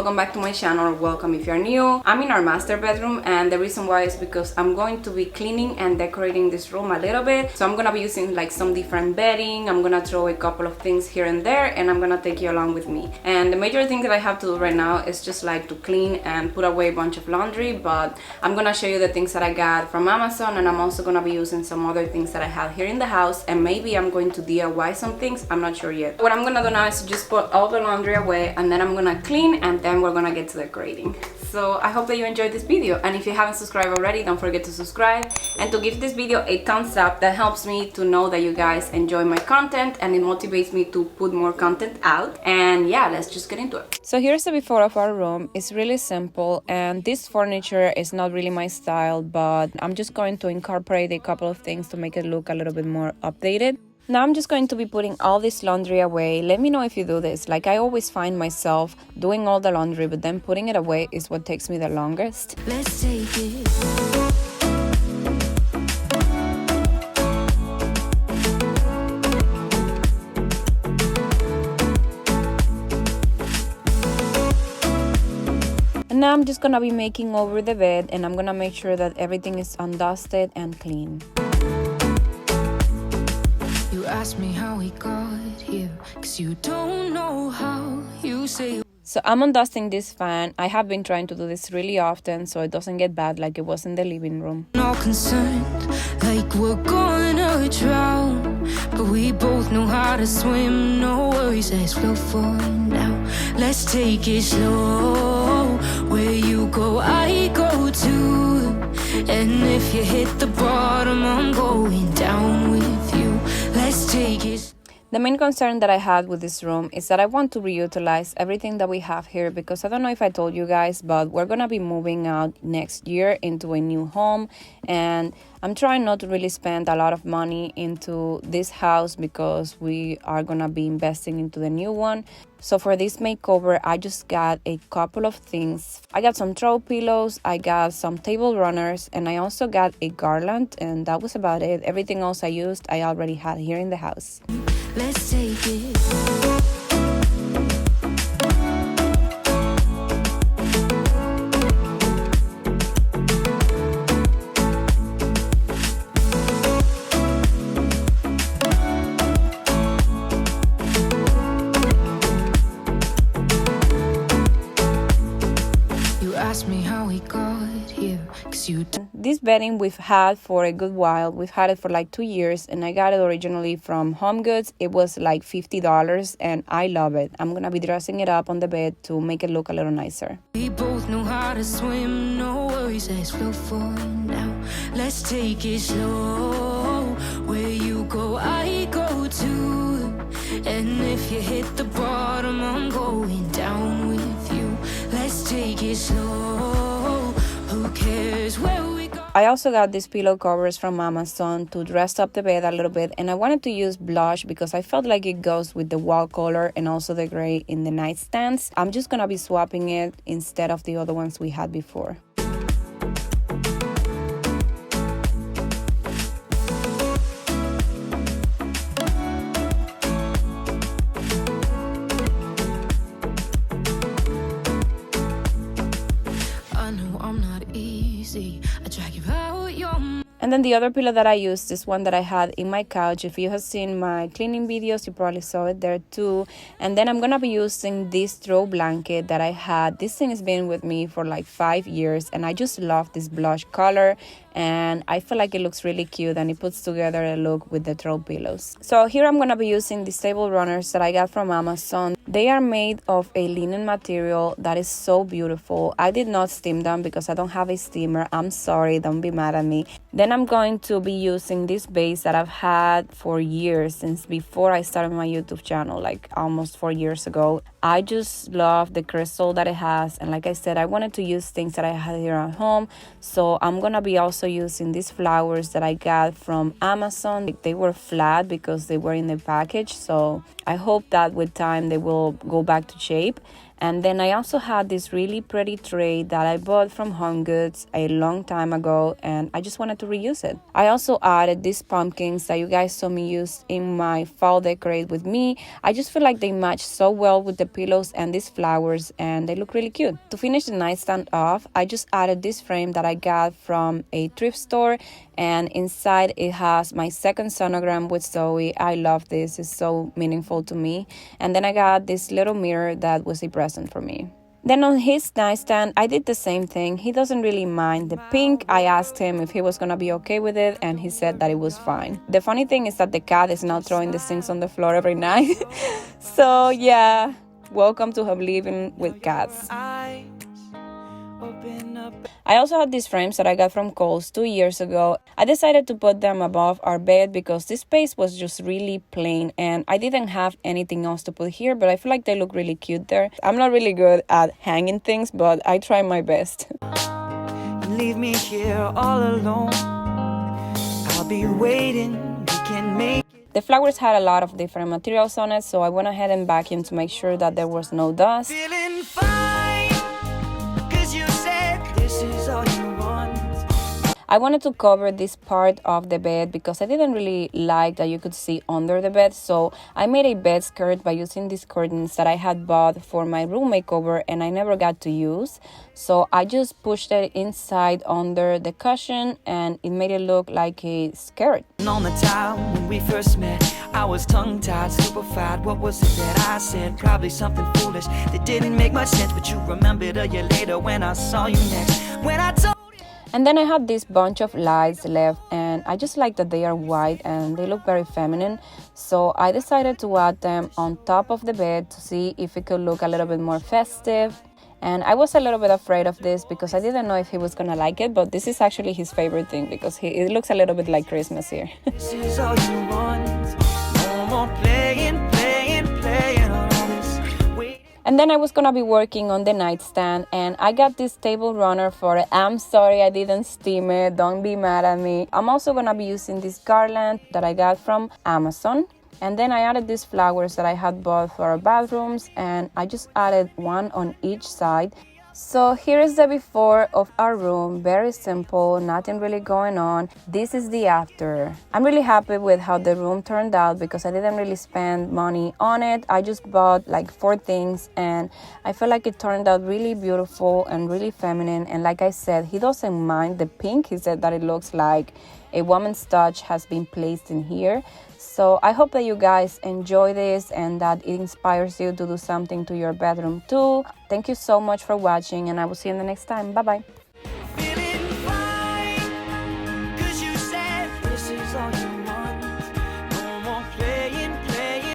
welcome back to my channel. Welcome if you're new. I'm in our master bedroom, and the reason why is because I'm going to be cleaning and decorating this room a little bit. So I'm gonna be using like some different bedding. I'm gonna throw a couple of things here and there, and I'm gonna take you along with me. And the major thing that I have to do right now is just like to clean and put away a bunch of laundry, but I'm gonna show you the things that I got from Amazon, and I'm also gonna be using some other things that I have here in the house, and maybe I'm going to DIY some things. I'm not sure yet. What I'm gonna do now is just put all the laundry away, and then I'm gonna clean, and then we're gonna get to decorating. So I hope that you enjoyed this video, and if you haven't subscribed already, don't forget to subscribe and to give this video a thumbs up. That helps me to know that you guys enjoy my content, and it motivates me to put more content out. And yeah, let's just get into it. So here's the before of our room. It's really simple, and this furniture is not really my style, but I'm just going to incorporate a couple of things to make it look a little bit more updated. Now I'm just going to be putting all this laundry away. Let me know if you do this. Like, I always find myself doing all the laundry, but then putting it away is what takes me the longest. Let's take it. And now I'm just gonna be making over the bed, and I'm gonna make sure that everything is undusted and clean. You ask me how we got here, 'cause you don't know how. You say. So I'm undusting this fan. I have been trying to do this really often so it doesn't get bad like it was in the living room. No concerned, like we're gonna drown, but we both know how to swim. No worries as we'll fall now. Let's take it slow. Where you go, I go too. And if you hit the bottom, I'm going down with you. Let's take it. The main concern that I had with this room is that I want to reutilize everything that we have here, because I don't know if I told you guys, but we're gonna be moving out next year into a new home, and I'm trying not to really spend a lot of money into this house because we are gonna be investing into the new one. So for this makeover, I just got a couple of things. I got some throw pillows, I got some table runners, and I also got a garland, and that was about it. Everything else I used, I already had here in the house. Let's take it. You ask me how we got here, 'cause you This bedding we've had for a good while. We've had it for like 2 years, and I got it originally from Home Goods. It was like $50, and I love it. I'm gonna be dressing it up on the bed to make it look a little nicer. We both know how to swim, no worries as we'll fall now. Let's take it slow. Where you go, I go too. And if you hit the bottom, I'm going down with you. Let's take it slow. Who cares where we go? I also got these pillow covers from Amazon to dress up the bed a little bit, and I wanted to use blush because I felt like it goes with the wall color and also the gray in the nightstands. I'm just gonna be swapping it instead of the other ones we had before. I know I'm not easy. I drag you out your. And then the other pillow that I used is one that I had in my couch. If you have seen my cleaning videos, you probably saw it there too. And then I'm gonna be using this throw blanket that I had. This thing has been with me for like 5 years, and I just love this blush color, and I feel like it looks really cute, and it puts together a look with the throw pillows. So here I'm gonna be using these table runners that I got from Amazon. They are made of a linen material that is so beautiful. I did not steam them because I don't have a steamer. I'm sorry, don't be mad at me. Then I'm going to be using this base that I've had for years, since before I started my YouTube channel, like almost 4 years ago. I just love the crystal that it has, and like I said, I wanted to use things that I had here at home, so I'm gonna be also using these flowers that I got from Amazon. They were flat because they were in the package, so I hope that with time they will go back to shape. And then I also had this really pretty tray that I bought from Home Goods a long time ago, and I just wanted to reuse it. I also added these pumpkins that you guys saw me use in my fall decorate with me. I just feel like they match so well with the pillows and these flowers, and they look really cute. To finish the nightstand off, I just added this frame that I got from a thrift store, and inside it has my second sonogram with Zoe. I love this, it's so meaningful to me. And then I got this little mirror that was a present for me. Then on his nightstand, I did the same thing. He doesn't really mind the pink. I asked him if he was gonna be okay with it, and he said that it was fine. The funny thing is that the cat is now throwing the things on the floor every night. So yeah, welcome to him living with cats. I also had these frames that I got from Kohl's 2 years ago. I decided to put them above our bed because this space was just really plain and I didn't have anything else to put here, but I feel like they look really cute there. I'm not really good at hanging things, but I try my best. Leave me here all alone. I'll be waiting. We can make it. The flowers had a lot of different materials on it, so I went ahead and vacuumed to make sure that there was no dust. Feeling fine, 'cause you said this is all you want. I wanted to cover this part of the bed because I didn't really like that you could see under the bed, so I made a bed skirt by using these curtains that I had bought for my room makeover and I never got to use. So I just pushed it inside under the cushion and it made it look like a skirt. On the time when we first met, I was tongue-tied, super fat. What was it that I said? Probably something foolish that didn't make much sense, but you remembered a year later when I saw you next. When I told And then I had this bunch of lights left and I just like that they are white and they look very feminine. So I decided to add them on top of the bed to see if it could look a little bit more festive. And I was a little bit afraid of this because I didn't know if he was gonna like it, but this is actually his favorite thing because it looks a little bit like Christmas here. this is all you want. No more playing on this. Wait. And then I was gonna be working on the nightstand and I got this table runner for it. I'm sorry I didn't steam it, don't be mad at me. I'm also gonna be using this garland that I got from Amazon. And then I added these flowers that I had bought for our bathrooms and I just added one on each side. So here is the before of our room, very simple, nothing really going on. This is the after. I'm really happy with how the room turned out because I didn't really spend money on it. I just bought like 4 things and I feel like it turned out really beautiful and really feminine. And like I said, he doesn't mind the pink. He said that it looks like a woman's touch has been placed in here. So I hope that you guys enjoy this and that it inspires you to do something to your bedroom too. Thank you so much for watching and I will see you in the next time. Bye bye.